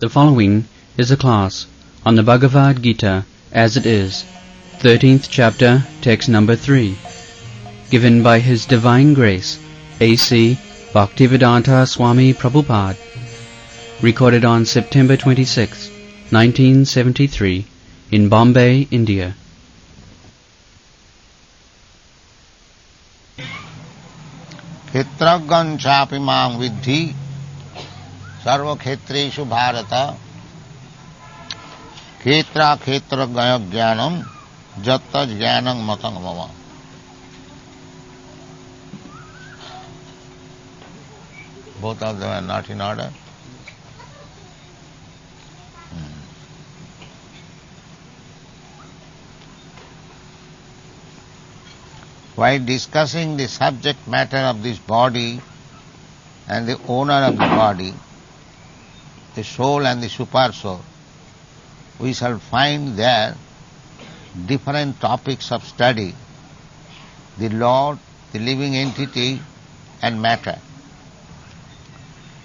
The following is a class on the Bhagavad Gita as it is, 13th chapter, text number 3, given by His Divine Grace, A.C. Bhaktivedanta Swami Prabhupada, recorded on September 26, 1973, in Bombay, India. क्षेत्रज्ञं चापि मां विद्धि सर्वक्षेत्रेषु भारत क्षेत्रज्ञ ज्ञानं जत्त ज्ञानं मतं मम. Both of them are not in order. While discussing the subject matter of this body and the owner of the body, the soul and the super soul, we shall find there different topics of study: the Lord, the living entity, and matter.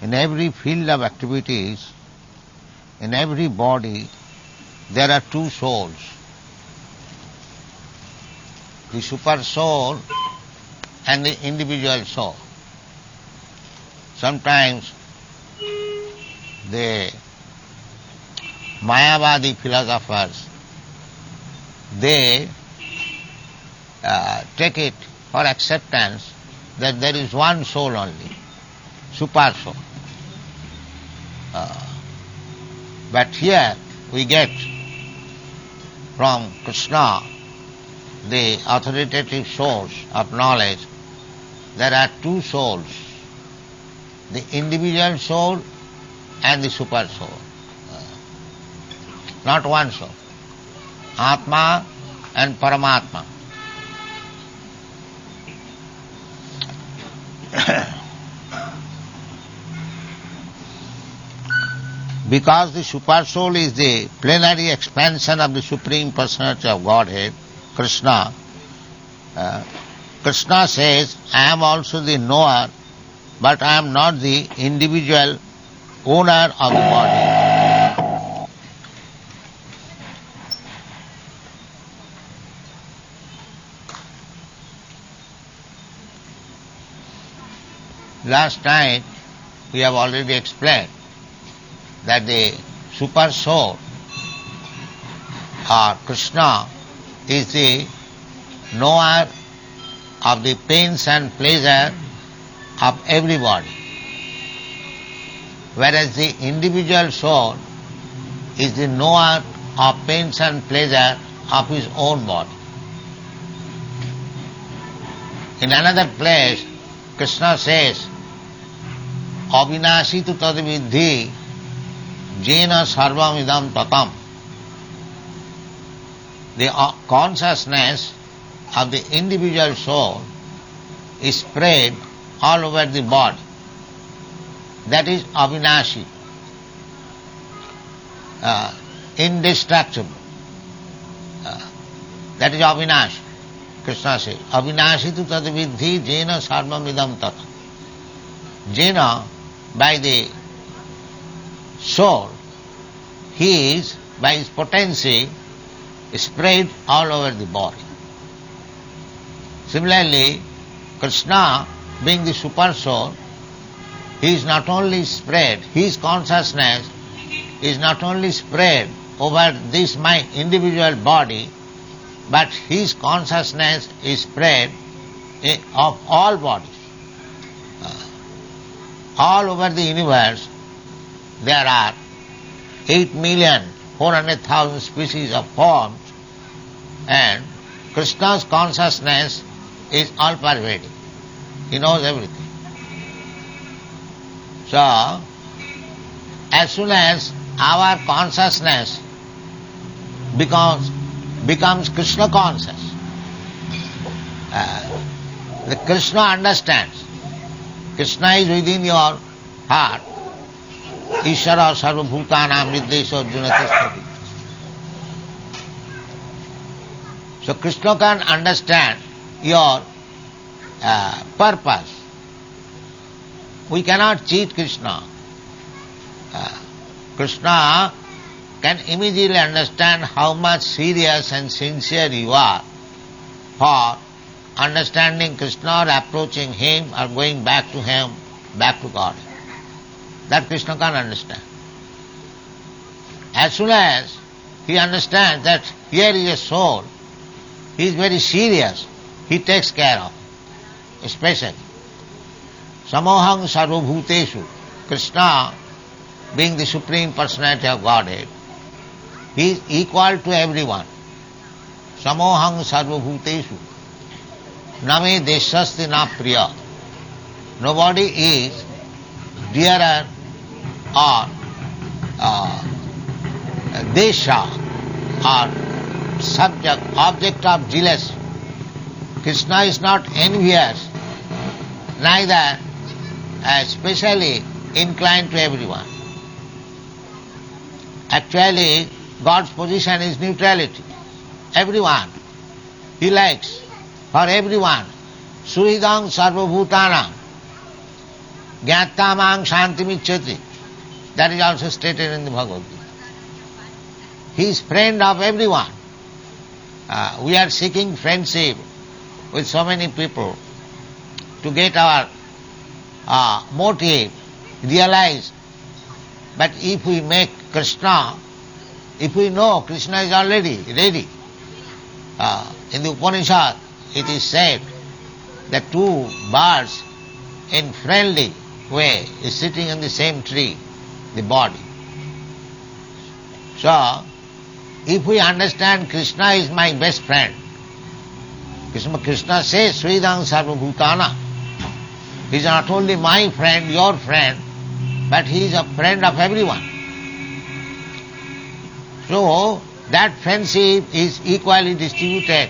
In every field of activities, in every body, there are two souls: the super soul and the individual soul. Sometimes the Mayavadi philosophers, they take it for acceptance that there is one soul only, super soul. But here we get from Krishna, the authoritative source of knowledge, there are two souls: the individual soul and the super soul. Not one soul. Atma and Paramatma. Because the super soul is the plenary expansion of the Supreme Personality of Godhead, Krishna, Krishna says, I am also the knower, but I am not the individual owner of the body. Last night we have already explained that the super soul or Krishna is the knower of the pains and pleasure of everybody, whereas the individual soul is the knower of pains and pleasure of his own body. In another place, Krishna says, Avinashi tu tad vidhi jena sarvam idam tatam. The consciousness of the individual soul is spread all over the body. That is Avinashi, indestructible. That is Avinashi. Krishna says, Avinashi tu tad vidhi jena sarvam idam tatam. Jena, by the soul, he is, by his potency, spread all over the body. Similarly, Krishna, being the super soul, he is not only spread, his consciousness is not only spread over this my individual body, but his consciousness is spread of all bodies. All over the universe there are 8,400,000 species of forms, and Krishna's consciousness is all pervading. He knows everything. So, as soon as our consciousness becomes Krishna conscious, the Krishna understands. Krishna is within your heart. Ishara sarva bhutanam nirdesha arjuna tisthati. So Krishna can understand your purpose. We cannot cheat Krishna. Krishna can immediately understand how much serious and sincere you are for understanding Krishna or approaching him or going back to him, back to God. That Krishna can understand. As soon as he understands that here is a soul, he is very serious, he takes care of, especially. Samohang sarvabhuteshu, Krishna being the Supreme Personality of Godhead, he is equal to everyone. Samohang sarvabhuteshu, name deshasti na priya. Nobody is dearer or desha or object of jealousy. Krishna is not envious, neither specially inclined to everyone. Actually, God's position is neutrality. Everyone, he likes, for everyone. Suhridang sarvabhutanam, jnattamang shantimicchati. That is also stated in the Bhagavad Gita. He is friend of everyone. We are seeking friendship with so many people to get our motive realized. But if we make Krishna, if we know Krishna is already ready, in the Upanishad it is said that two birds in friendly way is sitting in the same tree, the body. So, if we understand Krishna is my best friend, Krishna says, Sridang Sarvabhutana, he is not only my friend, your friend, but he is a friend of everyone. So, that friendship is equally distributed.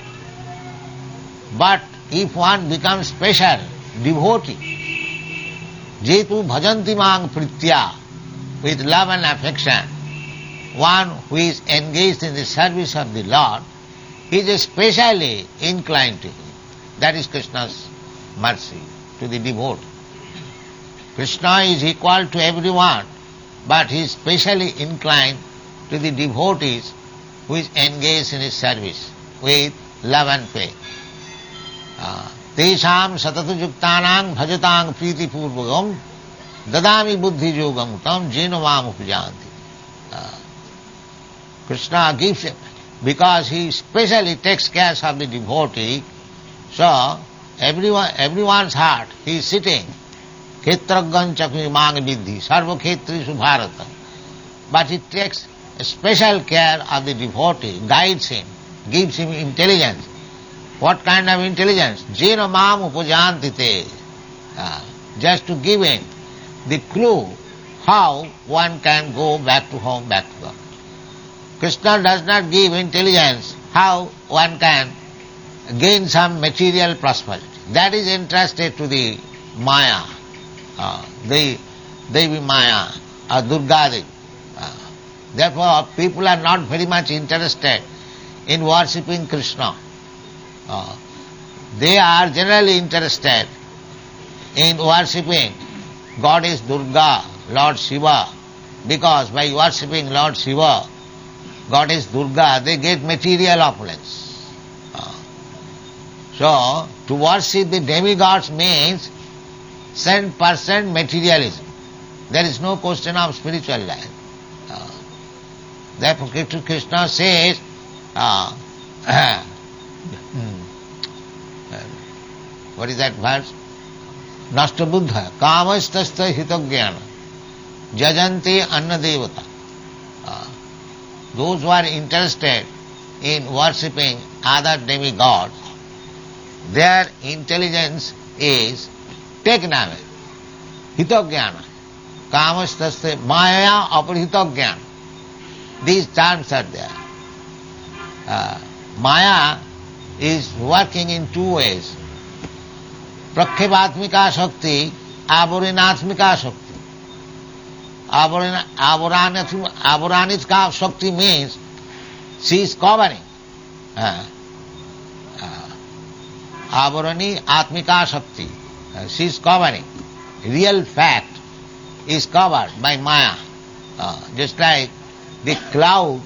But if one becomes special, devotee, jetu bhajanti mang pritya, with love and affection, one who is engaged in the service of the Lord, he is especially inclined to him. That is Krishna's mercy to the devotee. Krishna is equal to everyone, but he is specially inclined to the devotees who is engaged in his service with love and faith. Tesham satatu yuktanang bhajatang priti purvagam dadami buddhi yogam tam jena mam upajanti. Krishna gives it because he specially takes care of the devotee. So everyone's heart, he is sitting. Khetraggan chakmi mang vidhi sarva khetrishu bharata. But he takes special care of the devotee, guides him, gives him intelligence. What kind of intelligence? Jena mam upajanti te. Just to give him the clue how one can go back to home, back to God. Krishna does not give intelligence how one can gain some material prosperity. That is entrusted to the Maya, Devi Maya, or Durga Devi. Therefore, people are not very much interested in worshipping Krishna. They are generally interested in worshipping Goddess Durga, Lord Shiva, because by worshipping Lord Shiva, Goddess Durga, they get material opulence. So, to worship the demigods means 100% materialism. There is no question of spiritual life. Therefore, Krishna says, what is that verse? Nashta buddha, kamastasta hitagyana, jajanti anna devata. Those who are interested in worshipping other demigods, their intelligence is taken away. Hitagyana, kamastasta, maya aparhitagyana. These terms are there. Maya is working in two ways. Prakhevatmika Shakti, Avarinaatmika Shakti. Avaranitka Shakti means she is covering. Avarani Atmika Shakti, she is covering. Real fact is covered by Maya. Just like the cloud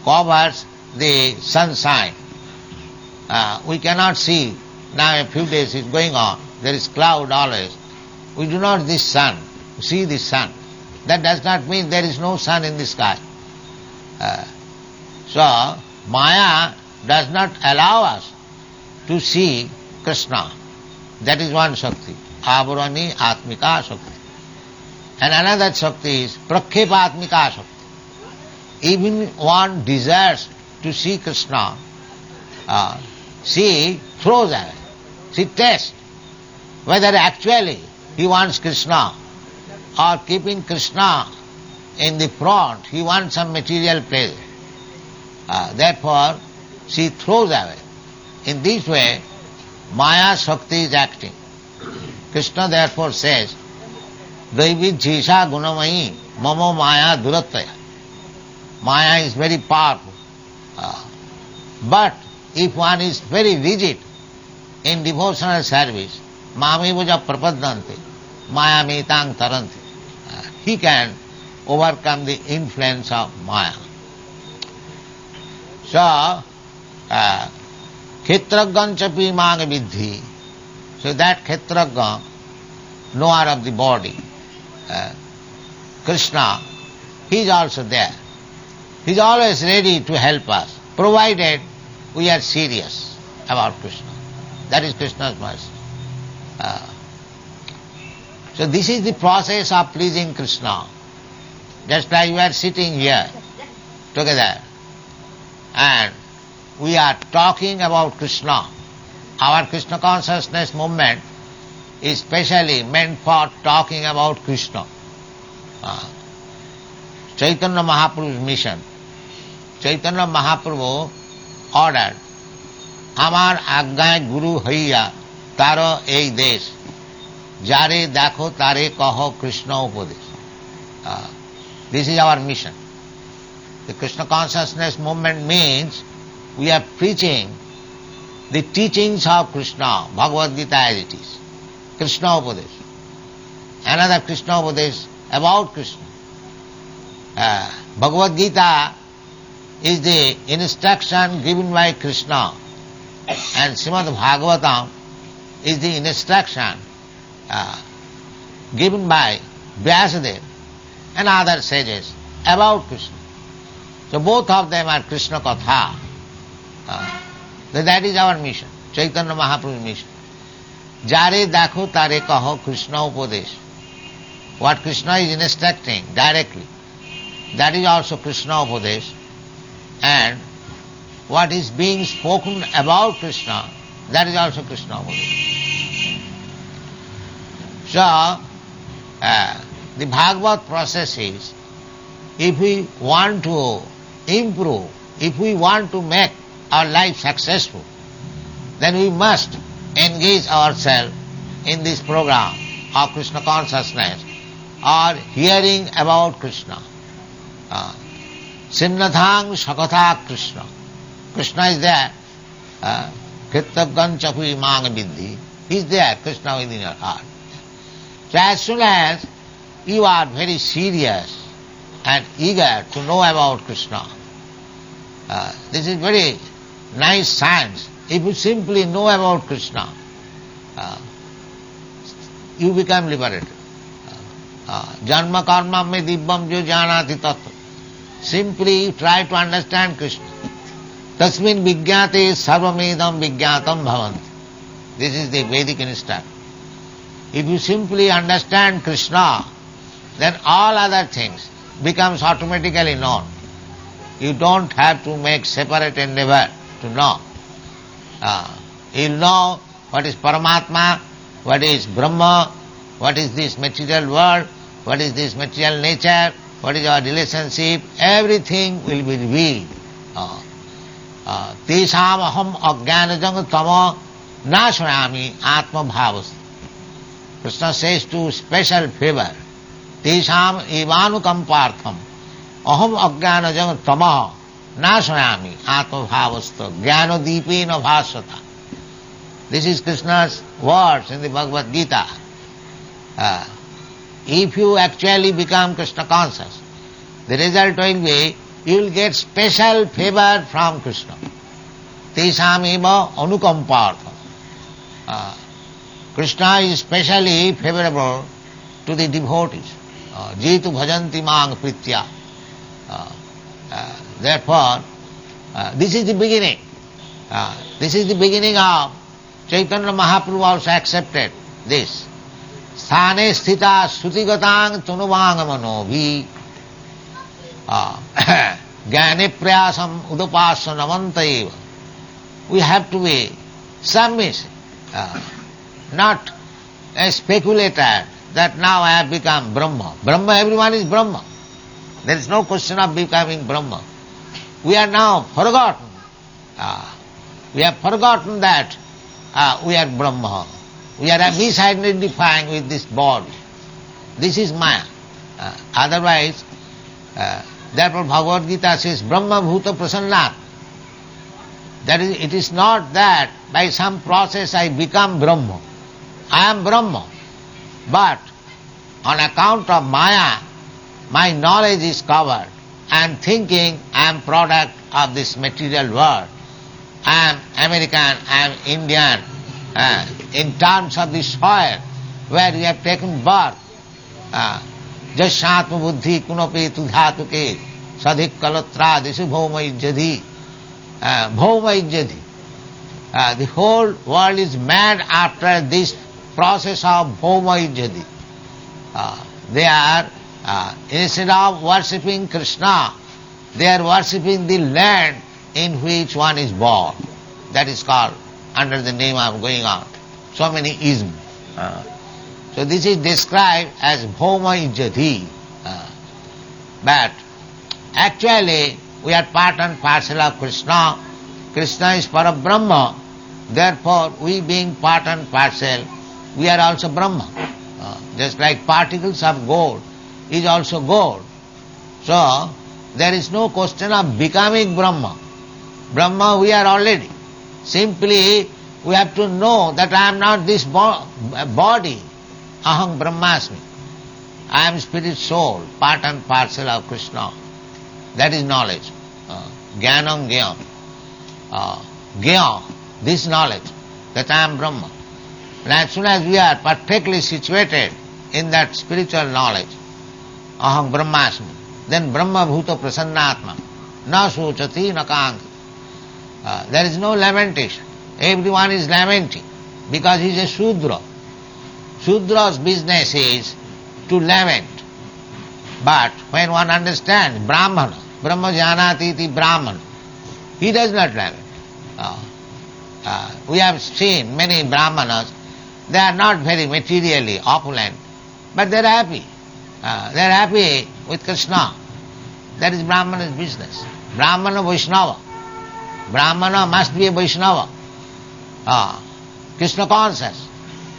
covers the sunshine. We cannot see. Now a few days is going on. There is cloud always. We do not see the sun. That does not mean there is no sun in the sky. So Maya does not allow us to see Krishna. That is one Shakti. Avarani Atmika Shakti. And another Shakti is Prakhepa Atmika Shakti. Even one desires to see Krishna, she throws away. She tests whether actually he wants Krishna or keeping Krishna in the front, he wants some material pleasure. Therefore, she throws away. In this way, Maya Shakti is acting. Krishna therefore says, Daivi Jisha Gunamayi Mamo Maya Durattaya. Maya is very powerful. But if one is very rigid in devotional service, Mami Buja Prapadante, Maya Metang Taranti, he can overcome the influence of Maya. So, Khetraggan chapi mang vidhi. So that Khetraggan, knower of the body, Krishna, he is also there. He is always ready to help us, provided we are serious about Krishna. That is Krishna's mercy. So this is the process of pleasing Krishna. Just like we are sitting here together and we are talking about Krishna. Our Krishna consciousness movement is specially meant for talking about Krishna. Chaitanya Mahaprabhu's mission. Chaitanya Mahaprabhu ordered, Amar Agnay Guru Haiya Taro Ei Desh Jare Dakho Tare Kaho Krishna Upadesh. This is our mission. The Krishna consciousness movement means we are preaching the teachings of Krishna, Bhagavad Gita as it is. Krishna Upadesh. Another Krishna Upadesh about Krishna. Bhagavad Gita is the instruction given by Krishna, and Srimad Bhagavatam is the instruction given by Vyasadeva and other sages about Krishna. So both of them are Krishna Katha. That is our mission, Chaitanya Mahaprabhu's mission. Jare dakho tare kaho Krishna upadesh. What Krishna is instructing directly, that is also Krishna upadesh. And what is being spoken about Krishna, that is also Krishna upadesh. So, the Bhagavad process is, if we want to improve, if we want to make our life successful, then we must engage ourselves in this program of Krishna consciousness or hearing about Krishna. Simnathang Sakatha Krishna. Krishna is there. Kritaggan Chapi Mang Vidhi. He is there, Krishna within your heart. So as soon as you are very serious and eager to know about Krishna, this is very nice science. If you simply know about Krishna, you become liberated. Janma karma me dibbam jo janati tattva. Simply try to understand Krishna. Tasmin vigyate sarvamedam vigyatam bhavanti. This is the Vedic instruction. If you simply understand Krishna, then all other things becomes automatically known. You don't have to make separate endeavor to know. You know what is Paramatma, what is Brahma, what is this material world, what is this material nature, what is our relationship, everything will be revealed. Tesham aham ajnanajam tama nashayami atma bhavas. Krishna says to special favor, Tesham evanukampartham aham ajnanajam tama nashayami atma bhavasta jnana deepena bhasata. This is Krishna's words in the Bhagavad Gita. If you actually become Krishna conscious, the result will be you will get special favor from Krishna. Tesam eva anukampartha. Krishna is specially favorable to the devotees. Jitu bhajanti mang pritya. Therefore, this is the beginning. This is the beginning of Chaitanya Mahaprabhu also accepted this. Sthane sthita sutigatang tunuvang manobhi jnane prayasam udapasyanavanta. We have to be submissive, not a speculator that now I have become Brahma. Brahma, everyone is Brahma. There is no question of becoming Brahma. We are now forgotten. We have forgotten that we are Brahma. We are misidentifying with this body. This is Maya. Otherwise, therefore Bhagavad Gita says, Brahma bhuta prasannat. That is, it is not that by some process I become Brahma. I am Brahma. But on account of Maya, my knowledge is covered. I am thinking I am product of this material world. I am American, I am Indian. In terms of the soil where we have taken birth, jashatma buddhi kunope tudhatuke sadhik kalatra disu bhauma ijjadhi. Bhauma ijjadhi. The whole world is mad after this process of bhauma ijjadhi. They are, instead of worshipping Krishna, they are worshipping the land in which one is born. That is called, under the name of going on, so many isms. So this is described as bhauma ijjadhi. But actually we are part and parcel of Krishna. Krishna is Parabrahma. Therefore we being part and parcel, we are also Brahma. Just like particles of gold is also gold. So there is no question of becoming Brahma. Brahma we are already. Simply we have to know that I am not this body. Aham Brahmasmi. I am spirit soul, part and parcel of Krishna. That is knowledge. Jnanam jnana. Jnana, this knowledge, that I am Brahma. And as soon as we are perfectly situated in that spiritual knowledge, aham Brahmasmi, then Brahma bhuta prasannatma, na sochati na kankati. There is no lamentation. Everyone is lamenting because he is a Shudra. Shudra's business is to lament. But when one understands Brahmana, Brahma janati iti Brahmana, he does not lament. We have seen many Brahmanas, they are not very materially opulent, but they are happy. They are happy with Krishna. That is Brahmana's business. Brahmana Vaishnava. Brahmana must be a Vaishnava. Krishna conscious.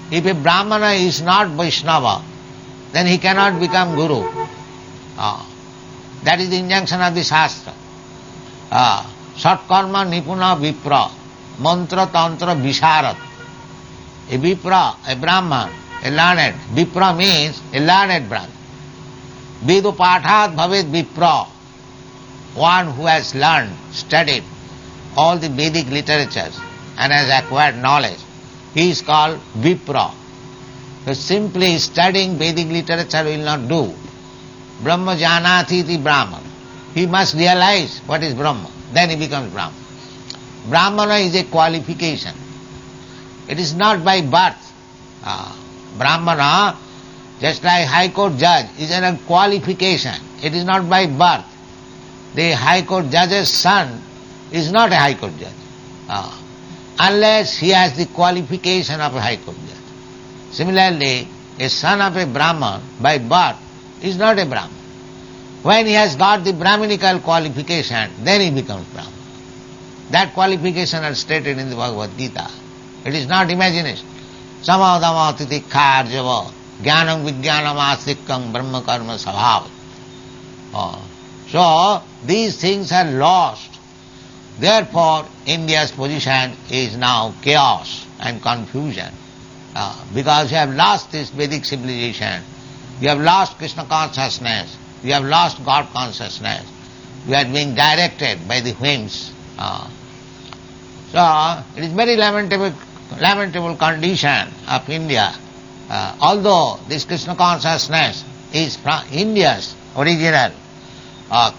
If a Brahmana is not Vaishnava, then he cannot become Guru. That is the injunction of the Shastra. Satkarma nipuna vipra, mantra tantra visharat. A vipra, a Brahman, a learned. Vipra means a learned Brahman. Vedu pathat bhavet vipra. One who has learned, studied all the Vedic literatures and has acquired knowledge, he is called Vipra. So simply studying Vedic literature will not do. Brahma janati iti Brahman. He must realize what is Brahma. Then he becomes Brahman. Brahmana is a qualification. It is not by birth. Brahmana, just like High Court judge, is a qualification. It is not by birth. The High Court judge's son is not a High Court judge. Unless he has the qualification of a High Court judge. Similarly, a son of a Brahman by birth is not a Brahman. When he has got the Brahminical qualification, then he becomes Brahman. That qualification is stated in the Bhagavad Gita. It is not imagination. Samadama titikha arjava jnanam vijnanam astikkam brahma karma sabhava. So, these things are lost. Therefore, India's position is now chaos and confusion. Because you have lost this Vedic civilization, you have lost Krishna consciousness, You have lost God consciousness. You are being directed by the whims. So it is very lamentable condition of India. Although this Krishna consciousness is from India's original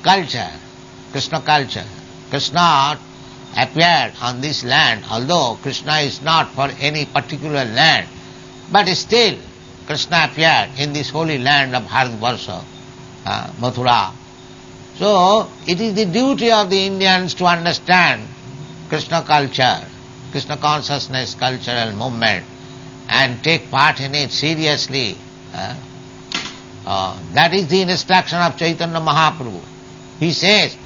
culture, Krishna culture. Krishna appeared on this land, although Krishna is not for any particular land, but still Krishna appeared in this holy land of Bharatvarsha, Mathura. So it is the duty of the Indians to understand Krishna culture, Krishna consciousness cultural movement, and take part in it seriously. That is the instruction of Chaitanya Mahaprabhu. He says,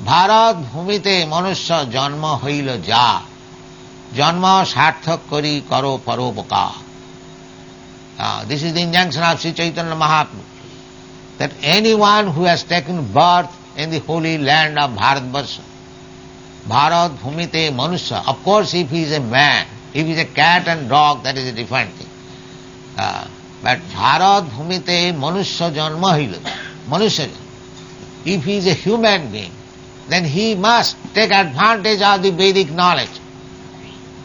Bharat bhumite manusya janma hoila ja, janma sarthak kari karo parupaka. This is the injunction of Sri Chaitanya Mahaprabhu, that anyone who has taken birth in the holy land of Bharatvarsha, Bharat bhumite manusya, of course if he is a man, if he is a cat and dog, that is a different thing. But Bharat bhumite manusya janma hoila, manusya, if he is a human being, then he must take advantage of the Vedic knowledge.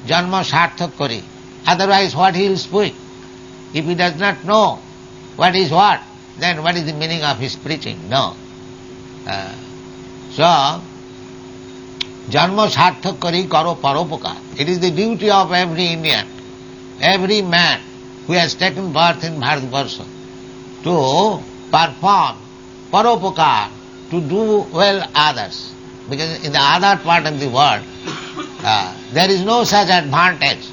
Janma sarthak kari. Otherwise what he will speak? If he does not know what is what, then what is the meaning of his preaching? No. So, janma sarthak kari karo paropaka. It is the duty of every Indian, every man who has taken birth in Bharatvarsha, to perform paropaka, to do well others. Because in the other part of the world, there is no such advantage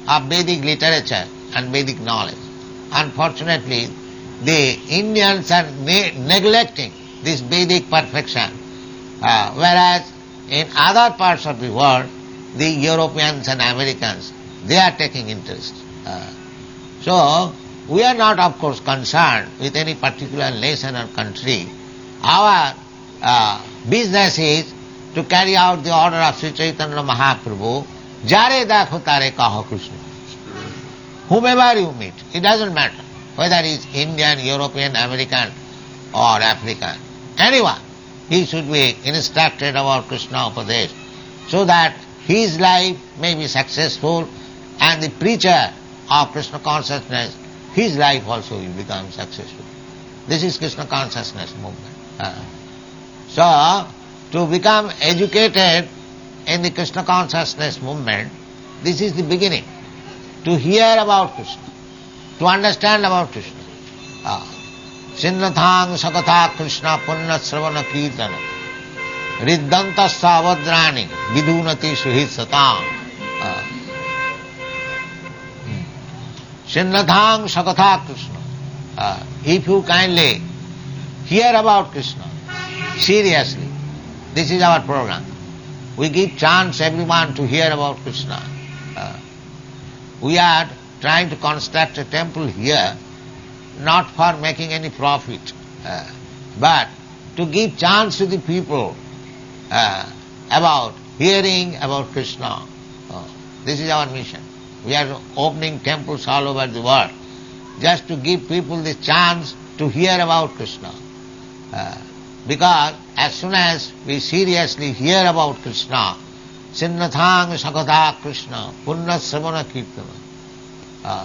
of Vedic literature and Vedic knowledge. Unfortunately, the Indians are neglecting this Vedic perfection, whereas in other parts of the world, the Europeans and Americans, they are taking interest. So, we are not, of course, concerned with any particular nation or country. Our business is to carry out the order of Sri Chaitanya Mahaprabhu, Jare dakho tare kaho Krishna. Whomever you meet, it doesn't matter whether he is Indian, European, American or African. Anyone, he should be instructed about Krishna Upadesh, so that his life may be successful and the preacher of Krishna consciousness, his life also will become successful. This is Krishna consciousness movement. So, to become educated in the Krishna consciousness movement, this is the beginning. To hear about Krishna, to understand about Krishna. Sinnathang sakatha Krishna punna sravana kirtana riddanta savadrani vidunati suhit satam. Sinnathang sakatha Krishna. If you kindly hear about Krishna seriously, this is our program. We give chance everyone to hear about Krishna. We are trying to construct a temple here, not for making any profit, but to give chance to the people about hearing about Krishna. This is our mission. We are opening temples all over the world, just to give people the chance to hear about Krishna. Because as soon as we seriously hear about Krishna, Sinnathang sakatha Krishna punna sravana kirtana.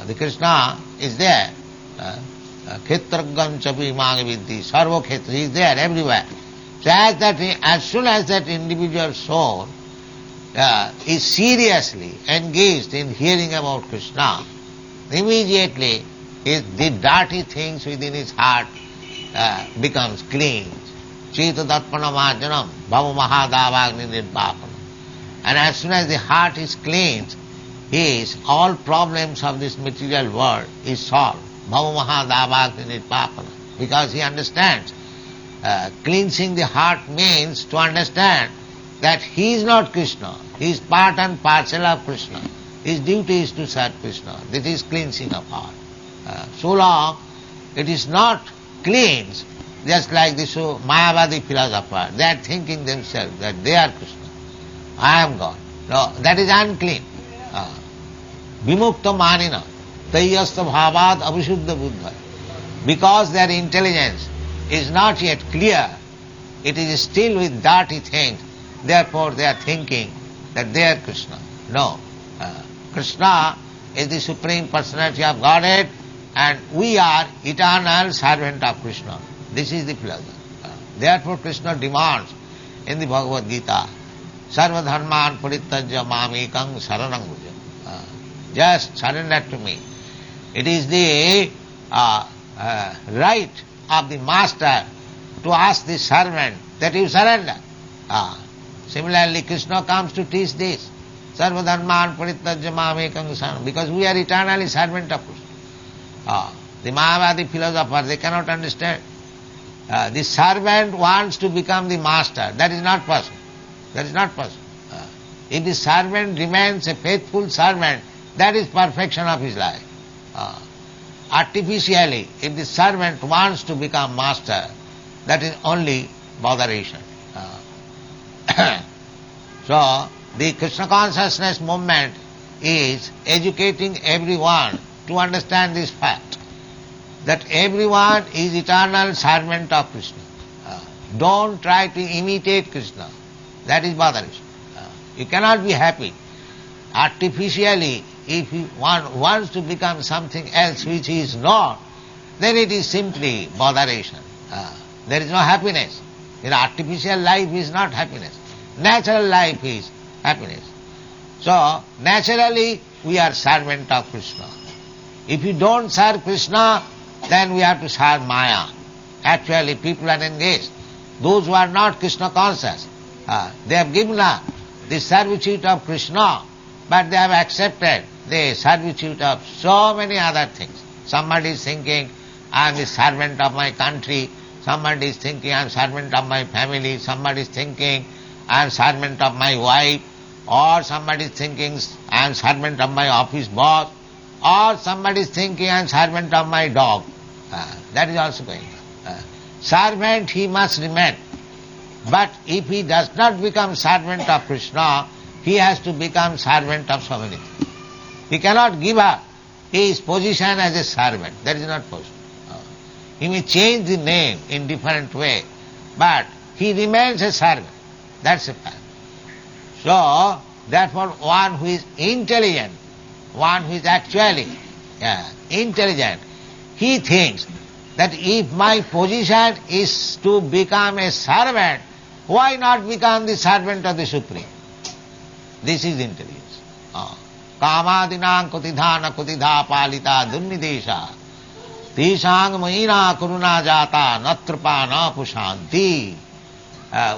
The Krishna is there. Khetragam chapi magavidhi, sarva khetra, he is there everywhere. So as soon as that individual soul is seriously engaged in hearing about Krishna, immediately the dirty things within his heart becomes clean. Chita darpana marjanam bhava mahadavagni nirvapanam. And as soon as the heart is cleansed, all problems of this material world is solved. Bhava mahadavagni nirvapanam. Because he understands. Cleansing the heart means to understand that he is not Krishna. He is part and parcel of Krishna. His duty is to serve Krishna. This is cleansing of heart. So long it is not cleansed, just like this Mayavadi philosopher, they are thinking themselves that they are Krishna. I am God. No, that is unclean. Vimukta manina, tayyasta bhavad abhishuddha buddha. Because their intelligence is not yet clear. It is still with dirty things. Therefore they are thinking that they are Krishna. No. Krishna is the Supreme Personality of Godhead, and we are eternal servant of Krishna. This is the philosophy. Therefore Krishna demands in the Bhagavad Gita, Sarva dharman parityajya mamekam saranam bhuja. Just surrender to me. It is the right of the master to ask the servant that you surrender. Similarly, Krishna comes to teach this. Sarva dharman parityajya mamekam saranam, because we are eternally servant of Krishna. The Mayavadi philosophers, they cannot understand. The servant wants to become the master. That is not possible. That is not possible. If the servant remains a faithful servant, that is perfection of his life. Artificially, if the servant wants to become master, that is only botheration. So, the Krishna consciousness movement is educating everyone to understand this fact, that everyone is eternal servant of Krishna. Don't try to imitate Krishna. That is botheration. You cannot be happy. Artificially, if one wants to become something else which he is not, then it is simply botheration. There is no happiness. The artificial life is not happiness. Natural life is happiness. So, naturally, we are servant of Krishna. If you don't serve Krishna, then we have to serve Maya. Actually, people are engaged. Those who are not Krishna conscious, they have given up the servitude of Krishna, but they have accepted the servitude of so many other things. Somebody is thinking, I am the servant of my country. Somebody is thinking, I am servant of my family. Somebody is thinking, I am servant of my wife. Or somebody is thinking, I am servant of my office boss. Or somebody is thinking, I am servant of my dog. That is also going on. Servant he must remain. But if he does not become servant of Krishna, he has to become servant of so many things. He cannot give up his position as a servant. That is not possible. He may change the name in different way, but he remains a servant. That's a fact. So, therefore one who is intelligent, one who is actually intelligent, he thinks that if my position is to become a servant, why not become the servant of the Supreme? This is intelligence. Kamadinam kutidhana kutidha palita dunnidesha tishang mahina kuruna jata natrpa na pushanti.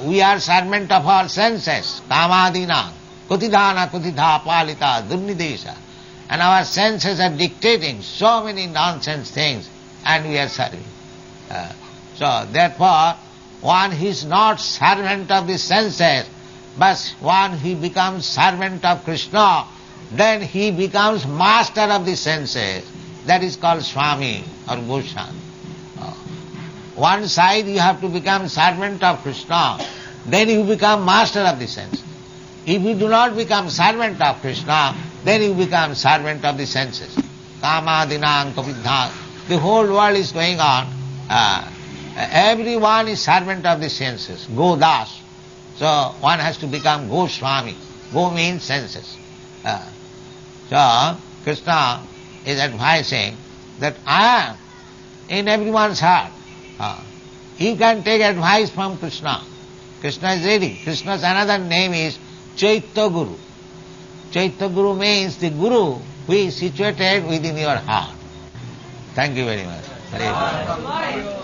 We are servant of our senses. Kamadinam kutidhana kutidha palita dunnidesha. And our senses are dictating so many nonsense things, and we are serving. So, therefore, one who is not servant of the senses, but one who becomes servant of Krishna, then he becomes master of the senses. That is called Swami or Goswami. One side you have to become servant of Krishna, then you become master of the senses. If you do not become servant of Krishna, then you become servant of the senses. Kamadinam kavidha. The whole world is going on. Everyone is servant of the senses. Godas. So one has to become Goswami. Go means senses. So Krishna is advising that I am in everyone's heart. You can take advice from Krishna. Krishna is ready. Krishna's another name is Chaitya Guru. Chaitya Guru means the Guru who is situated within your heart. Thank you very much. Hare Krishna.